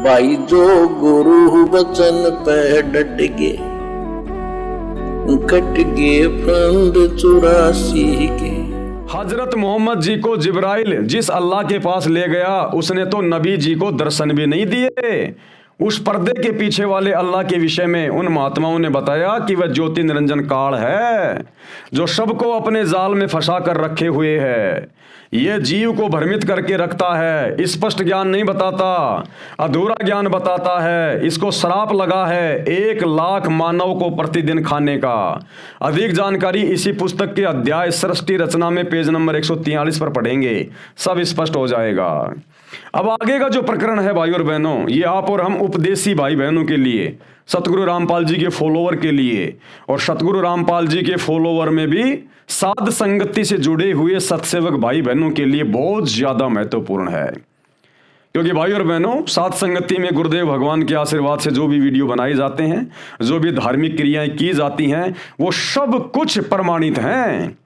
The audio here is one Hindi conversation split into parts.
भाई जो गुरु वचन पे डट गए, कट गए फंद 84 के। हजरत मोहम्मद जी को जिब्राइल जिस अल्लाह के पास ले गया, उसने तो नबी जी को दर्शन भी नहीं दिए। उस पर्दे के पीछे वाले अल्लाह के विषय में उन महात्माओं ने बताया कि वह ज्योति निरंजन काल है, जो सबको अपने जाल में फंसा कर रखे हुए है। यह जीव को भ्रमित करके रखता है, स्पष्ट ज्ञान नहीं बताता, अधूरा ज्ञान बताता है। इसको श्राप लगा है 1 लाख मानव को प्रतिदिन खाने का। अधिक जानकारी इसी पुस्तक के अध्याय सृष्टि रचना में पेज नंबर 143 पर पढ़ेंगे, सब स्पष्ट हो जाएगा। अब आगे का जो प्रकरण है भाई और बहनों, ये आप और हम उपदेशी भाई बहनों के लिए, सतगुरु रामपाल जी के फॉलोवर के लिए, और सतगुरु रामपाल जी के फॉलोवर में भी साध संगति से जुड़े हुए सत्सेवक भाई बहनों के लिए बहुत ज्यादा महत्वपूर्ण है। क्योंकि भाई और बहनों, साध संगति में गुरुदेव भगवान के आशीर्वाद से जो भी वीडियो बनाए जाते हैं, जो भी धार्मिक क्रियाएं की जाती हैं, वो सब कुछ प्रमाणित हैं।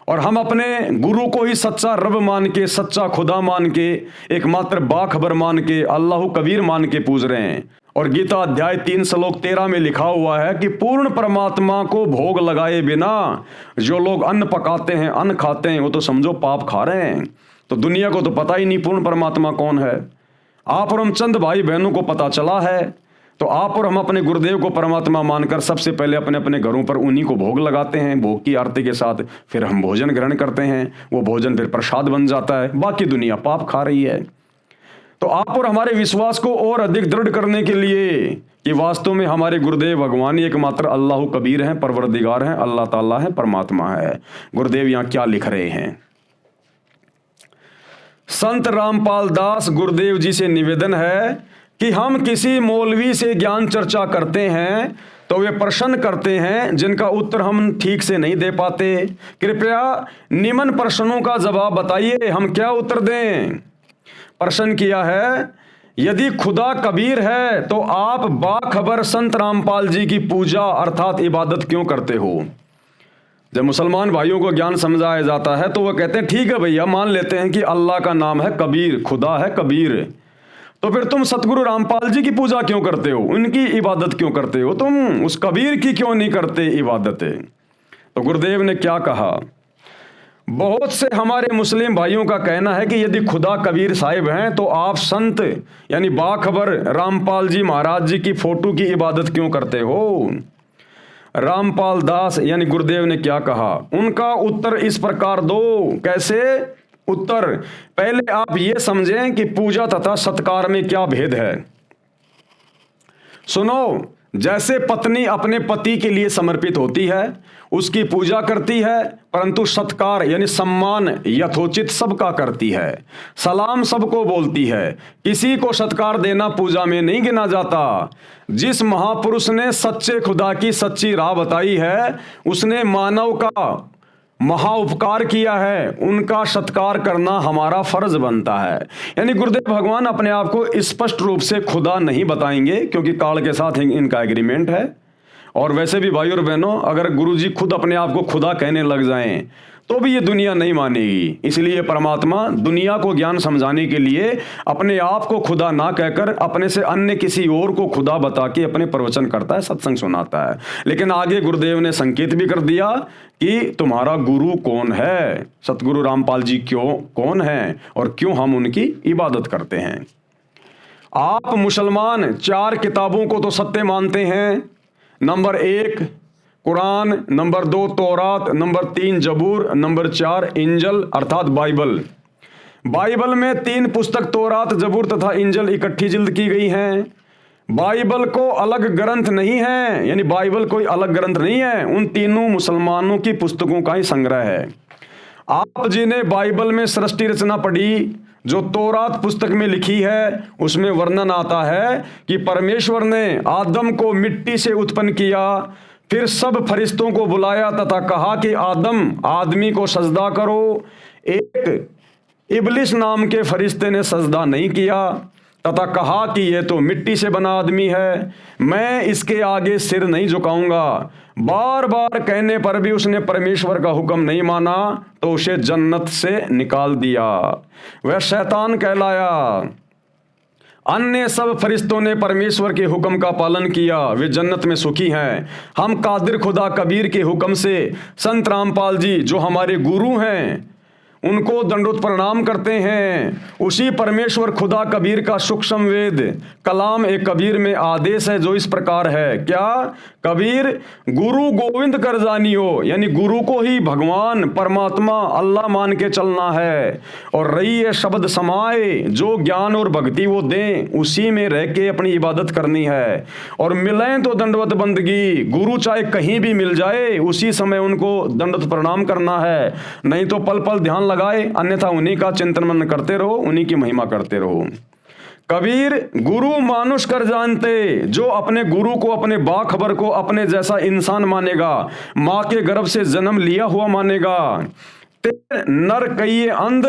और हम अपने गुरु को ही सच्चा रब मान के, सच्चा खुदा मान के, एकमात्र बाखबर मान के, अल्लाह कबीर मान के पूज रहे हैं। और गीता अध्याय 3 श्लोक 13 में लिखा हुआ है कि पूर्ण परमात्मा को भोग लगाए बिना जो लोग अन्न पकाते हैं, अन्न खाते हैं, वो तो समझो पाप खा रहे हैं। तो दुनिया को तो पता ही नहीं पूर्ण परमात्मा कौन है। आप और हम चंद भाई बहनों को पता चला है, तो आप और हम अपने गुरुदेव को परमात्मा मानकर सबसे पहले अपने अपने घरों पर उन्हीं को भोग लगाते हैं, भोग की आरती के साथ। फिर हम भोजन ग्रहण करते हैं, वो भोजन फिर प्रसाद बन जाता है। बाकी दुनिया पाप खा रही है। तो आप और हमारे विश्वास को और अधिक दृढ़ करने के लिए कि वास्तव में हमारे गुरुदेव भगवान ही एकमात्र अल्लाह कबीर हैं, परवरदिगार हैं, अल्लाह ताला है, परमात्मा है। गुरुदेव यहाँ क्या लिख रहे हैं? संत रामपाल दास गुरुदेव जी से निवेदन है कि हम किसी मौलवी से ज्ञान चर्चा करते हैं तो वे प्रश्न करते हैं जिनका उत्तर हम ठीक से नहीं दे पाते। कृपया निम्न प्रश्नों का जवाब बताइए, हम क्या उत्तर दें? प्रश्न किया है, यदि खुदा कबीर है तो आप बाखबर संत रामपाल जी की पूजा अर्थात इबादत क्यों करते हो? जब मुसलमान भाइयों को ज्ञान समझाया जाता है तो वह कहते हैं ठीक है भैया, मान लेते हैं कि अल्लाह का नाम है कबीर, खुदा है कबीर, तो फिर तुम सतगुरु रामपाल जी की पूजा क्यों करते हो, उनकी इबादत क्यों करते हो, तुम उस कबीर की क्यों नहीं करते इबादत? तो गुरुदेव ने क्या कहा? बहुत से हमारे मुस्लिम भाइयों का कहना है कि यदि खुदा कबीर साहिब हैं तो आप संत यानी बाखबर रामपाल जी महाराज जी की फोटो की इबादत क्यों करते हो? रामपाल दास यानी गुरुदेव ने क्या कहा? उनका उत्तर इस प्रकार दो। कैसे उत्तर? पहले आप ये समझें कि पूजा तथा सत्कार में क्या भेद है। सुनो, जैसे पत्नी अपने पति के लिए समर्पित होती है, उसकी पूजा करती है, परंतु सत्कार यानी सम्मान यथोचित सबका करती है, सलाम सबको बोलती है, किसी को सत्कार देना पूजा में नहीं गिना जाता। जिस महापुरुष ने सच्चे खुदा की सच्ची राह बताई है, उसने मानव का महा उपकार किया है, उनका सत्कार करना हमारा फर्ज बनता है। यानी गुरुदेव भगवान अपने आप को स्पष्ट रूप से खुदा नहीं बताएंगे, क्योंकि काल के साथ इनका एग्रीमेंट है। और वैसे भी भाई और बहनों, अगर गुरुजी खुद अपने आप को खुदा कहने लग जाएं तो भी ये दुनिया नहीं मानेगी। इसलिए परमात्मा दुनिया को ज्ञान समझाने के लिए अपने आप को खुदा ना कहकर अपने से अन्य किसी और को खुदा बता के अपने प्रवचन करता है, सत्संग सुनाता है। लेकिन आगे गुरुदेव ने संकेत भी कर दिया कि तुम्हारा गुरु कौन है, सतगुरु रामपाल जी क्यों कौन है और क्यों हम उनकी इबादत करते हैं। आप मुसलमान 4 किताबों को तो सत्य मानते हैं। नंबर 1 कुरान, नंबर 2 तौरात, नंबर 3 जबूर, नंबर 4 इंजल अर्थात बाइबल। बाइबल में 3 पुस्तक तौरात, जबूर तथा इंजल इकट्ठी जिल्द की गई हैं। बाइबल को अलग ग्रंथ नहीं है, यानी बाइबल कोई अलग ग्रंथ नहीं है, उन तीनों मुसलमानों की पुस्तकों का ही संग्रह है। आप जिन्हें बाइबल में सृष्टि रचना पढ़ी, जो तौरात पुस्तक में लिखी है, उसमें वर्णन आता है कि परमेश्वर ने आदम को मिट्टी से उत्पन्न किया, फिर सब फरिश्तों को बुलाया तथा कहा कि आदमी को सजदा करो। एक इबलिस नाम के फरिश्ते ने सजदा नहीं किया तथा कहा कि यह तो मिट्टी से बना आदमी है, मैं इसके आगे सिर नहीं झुकाऊंगा। बार बार कहने पर भी उसने परमेश्वर का हुक्म नहीं माना, तो उसे जन्नत से निकाल दिया, वह शैतान कहलाया। अन्य सब फरिश्तों ने परमेश्वर के हुक्म का पालन किया, वे जन्नत में सुखी हैं। हम कादिर खुदा कबीर के हुक्म से संत रामपाल जी जो हमारे गुरु हैं उनको दंडोत प्रणाम करते हैं। उसी परमेश्वर खुदा कबीर का सूक्ष्म वेद कलाम ए कबीर में आदेश है जो इस प्रकार है। क्या? कबीर गुरु गोविंद कर जानियो, यानी गुरु को ही भगवान परमात्मा अल्लाह मान के चलना है। और रही है शब्द समाए, जो ज्ञान और भक्ति वो दें उसी में रह के अपनी इबादत करनी है। और मिलें तो दंडवत बंदगी, गुरु चाहे कहीं भी मिल जाए उसी समय उनको दंडवत प्रणाम करना है, नहीं तो पल पल ध्यान लगाए, अन्यथा उन्हीं का चिंतन मनन करते रहो, उन्हीं की महिमा करते रहो। कबीर गुरु मानुष कर जानते, जो अपने गुरु को अपने बाखबर को अपने जैसा इंसान मानेगा, माँ के गर्भ से जन्म लिया हुआ मानेगा। ते नर कई अंध,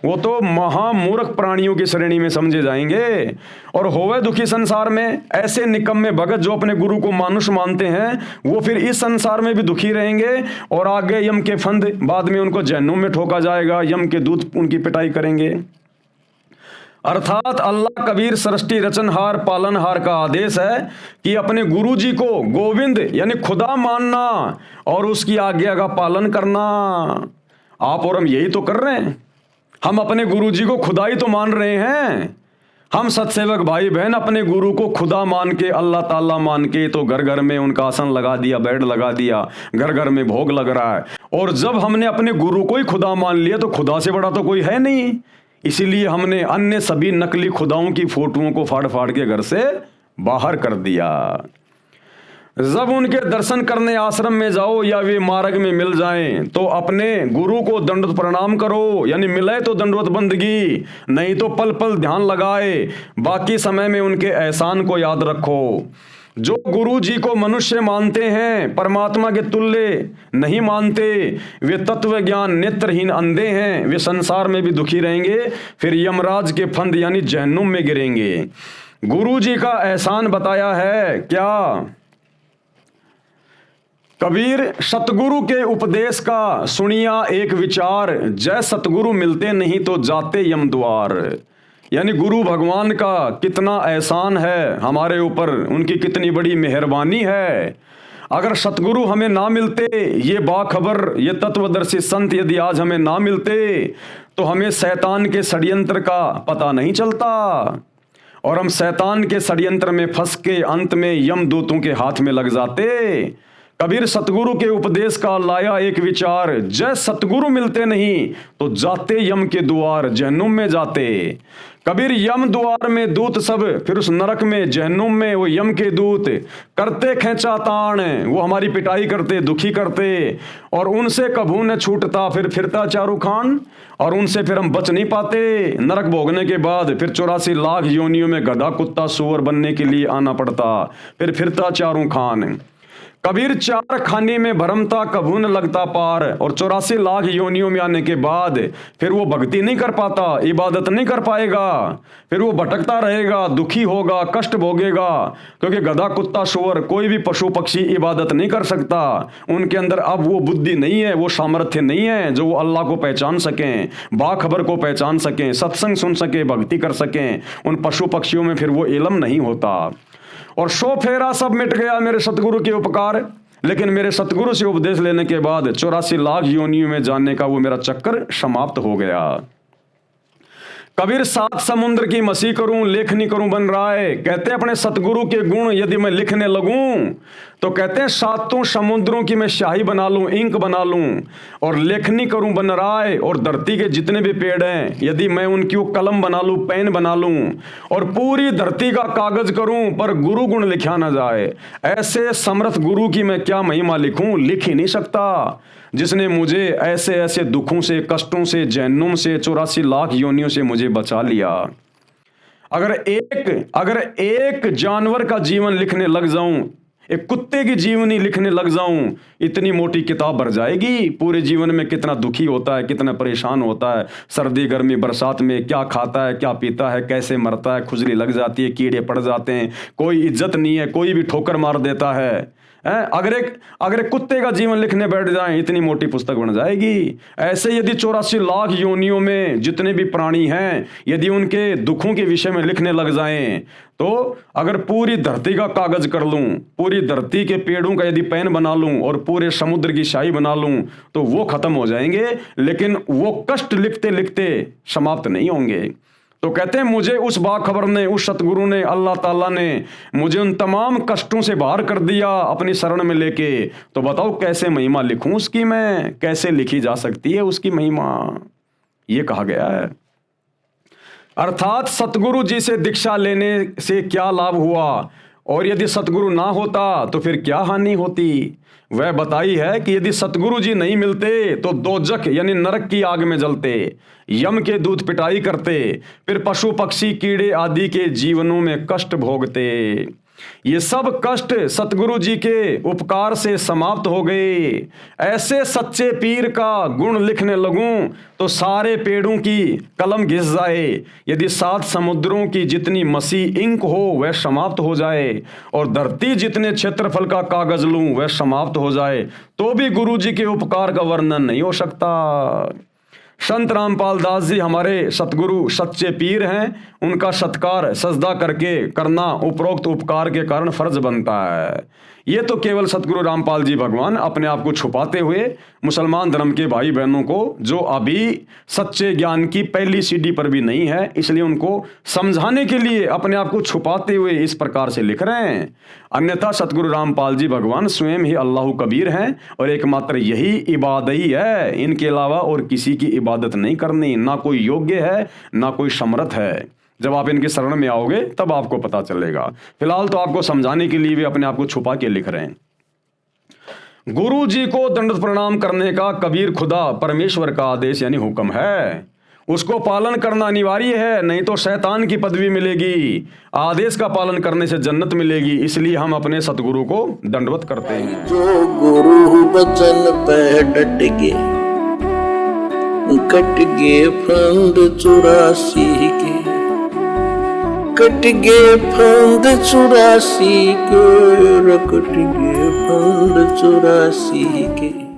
वो तो महामूर्ख प्राणियों की श्रेणी में समझे जाएंगे। और होवे दुखी संसार में, ऐसे निकम्मे भगत जो अपने गुरु को मानुष मानते हैं वो फिर इस संसार में भी दुखी रहेंगे और आगे यम के फंद, बाद में उनको जहन्नुम में ठोका जाएगा, यम के दूत उनकी पिटाई करेंगे। अर्थात अल्लाह कबीर सृष्टि रचनहार पालनहार का आदेश है कि अपने गुरु जी को गोविंद यानी खुदा मानना और उसकी आज्ञा का पालन करना। आप और हम यही तो कर रहे हैं। हम अपने गुरु जी को खुदा ही तो मान रहे हैं। हम सत्सेवक भाई बहन अपने गुरु को खुदा मान के, अल्लाह ताला मान के तो घर घर में उनका आसन लगा दिया, बेड लगा दिया, घर घर में भोग लग रहा है। और जब हमने अपने गुरु को ही खुदा मान लिया तो खुदा से बड़ा तो कोई है नहीं। इसीलिए हमने अन्य सभी नकली खुदाओं की फोटोओं को फाड़ फाड़ के घर से बाहर कर दिया। जब उनके दर्शन करने आश्रम में जाओ या वे मार्ग में मिल जाएं तो अपने गुरु को दंडवत प्रणाम करो, यानी मिले तो दंडवत बंदगी, नहीं तो पल पल ध्यान लगाए। बाकी समय में उनके एहसान को याद रखो। जो गुरु जी को मनुष्य मानते हैं, परमात्मा के तुल्य नहीं मानते, वे तत्व ज्ञान नेत्रहीन अंधे हैं, वे संसार में भी दुखी रहेंगे, फिर यमराज के फंद यानी जहन्नुम में गिरेंगे। गुरु जी का एहसान बताया है क्या? कबीर सतगुरु के उपदेश का सुनिया एक विचार, जय सतगुरु मिलते नहीं तो जाते यम द्वार। यानी गुरु भगवान का कितना एहसान है हमारे ऊपर, उनकी कितनी बड़ी मेहरबानी है। अगर सतगुरु हमें ना मिलते, ये बाखबर ये तत्वदर्शी संत यदि आज हमें ना मिलते तो हमें शैतान के षड्यंत्र का पता नहीं चलता और हम शैतान के षड्यंत्र में फंस के अंत में यमदूतों के हाथ में लग जाते। कबीर सतगुरु के उपदेश का लाया एक विचार, जय सतगुरु मिलते नहीं तो जाते यम के द्वार, जहन्नुम में जाते। कबीर यम द्वार में दूत सब, फिर उस नरक में जहन्नुम में वो यम के दूत करते खेचा ताण, वो हमारी पिटाई करते, दुखी करते और उनसे कभू न छूटता फिर फिरता चारू खान। और उनसे फिर हम बच नहीं पाते। नरक भोगने के बाद फिर 84 लाख योनियों में गधा कुत्ता सूअर बनने के लिए आना पड़ता, फिर फिरता चारू खान। कबीर चार खाने में भरमता कभू न लगता पार, और 84 लाख योनियों में आने के बाद फिर वो भक्ति नहीं कर पाता, इबादत नहीं कर पाएगा, फिर वो भटकता रहेगा, दुखी होगा, कष्ट भोगेगा। क्योंकि गधा कुत्ता सूअर कोई भी पशु पक्षी इबादत नहीं कर सकता। उनके अंदर अब वो बुद्धि नहीं है, वो सामर्थ्य नहीं है जो वो अल्लाह को पहचान सकें, बाखबर को पहचान सकें, सत्संग सुन सके, भक्ति कर सकें। उन पशु पक्षियों में फिर वो इल्म नहीं होता। और सो फेरा सब मिट गया मेरे सतगुरु के उपकार, लेकिन मेरे सतगुरु से उपदेश लेने के बाद 84 लाख योनियों में जानने का वो मेरा चक्कर समाप्त हो गया। कबीर 7 समुद्र की मसी करूं लेखनी करूं बन रहा है। कहते हैं अपने सतगुरु के गुण यदि मैं लिखने लगूं तो कहते हैं 7 समुद्रों की मैं शाही बना लूं, इंक बना लूं और लेखनी करूं बन रहा है। और धरती के जितने भी पेड़ हैं यदि मैं उनकी वो कलम बना लूं, पेन बना लूं और पूरी धरती का कागज करूं, पर गुरु गुण लिखा ना जाए, ऐसे समर्थ गुरु की मैं क्या महिमा लिखूं, लिख ही नहीं सकता। जिसने मुझे ऐसे ऐसे दुखों से, कष्टों से, जहन्नुम से, 84 लाख योनियों से मुझे बचा लिया। अगर एक जानवर का जीवन लिखने लग जाऊं, एक कुत्ते की जीवनी लिखने लग जाऊं, इतनी मोटी किताब भर जाएगी। पूरे जीवन में कितना दुखी होता है, कितना परेशान होता है, सर्दी गर्मी बरसात में क्या खाता है, क्या पीता है, कैसे मरता है, खुजली लग जाती है, कीड़े पड़ जाते हैं, कोई इज्जत नहीं है, कोई भी ठोकर मार देता है। अगर एक कुत्ते का जीवन लिखने बैठ जाएं इतनी मोटी पुस्तक बन जाएगी। ऐसे यदि 84 लाख योनियों में जितने भी प्राणी हैं यदि उनके दुखों के विषय में लिखने लग जाएं तो अगर पूरी धरती का कागज कर लूं, पूरी धरती के पेड़ों का यदि पेन बना लूं और पूरे समुद्र की शाही बना लूं तो वो खत्म हो जाएंगे, लेकिन वो कष्ट लिखते लिखते समाप्त नहीं होंगे। तो कहते हैं मुझे उस बाखबर ने, उस सतगुरु ने, अल्लाह ताला ने मुझे उन तमाम कष्टों से बाहर कर दिया अपनी शरण में लेके। तो बताओ कैसे महिमा लिखूं उसकी, मैं कैसे लिखी जा सकती है उसकी महिमा, ये कहा गया है। अर्थात सतगुरु जी से दीक्षा लेने से क्या लाभ हुआ और यदि सतगुरु ना होता तो फिर क्या हानि होती। वह बताई है कि यदि सतगुरु जी नहीं मिलते तो दोजख यानी नरक की आग में जलते, यम के दूत पिटाई करते, फिर पशु पक्षी कीड़े आदि के जीवनों में कष्ट भोगते। ये सब कष्ट सतगुरु जी के उपकार से समाप्त हो गए। ऐसे सच्चे पीर का गुण लिखने लगूं तो सारे पेड़ों की कलम घिस जाए। यदि 7 समुद्रों की जितनी मसी इंक हो वह समाप्त हो जाए और धरती जितने क्षेत्रफल का कागज लूं वह समाप्त हो जाए, तो भी गुरु जी के उपकार का वर्णन नहीं हो सकता। संत रामपाल दास जी हमारे सतगुरु सच्चे पीर हैं, उनका सत्कार सजदा करके करना उपरोक्त उपकार के कारण फर्ज बनता है। ये तो केवल सतगुरु रामपाल जी भगवान अपने आप को छुपाते हुए मुसलमान धर्म के भाई बहनों को जो अभी सच्चे ज्ञान की पहली सीढ़ी पर भी नहीं है, इसलिए उनको समझाने के लिए अपने आप को छुपाते हुए इस प्रकार से लिख रहे हैं। अन्यथा सतगुरु रामपाल जी भगवान स्वयं ही अल्लाह कबीर हैं और एकमात्र यही इबादत ही है, इनके अलावा और किसी की इबादत नहीं करनी। ना कोई योग्य है ना कोई समर्थ है। जब आप इनके शरण में आओगे तब आपको पता चलेगा। फिलहाल तो आपको समझाने के लिए भी अपने आप को छुपा के लिख रहे हैं। गुरु जी को दंडवत प्रणाम करने का कबीर खुदा परमेश्वर का आदेश यानी हुक्म है, उसको पालन करना अनिवार्य है, नहीं तो शैतान की पदवी मिलेगी। आदेश का पालन करने से जन्नत मिलेगी, इसलिए हम अपने सतगुरु को दंडवत करते हैं। जो गुरु वचन पे डट गए, कट गए फंद 84 के, कट गए फंद 84 के, कट गए फंद 84 के।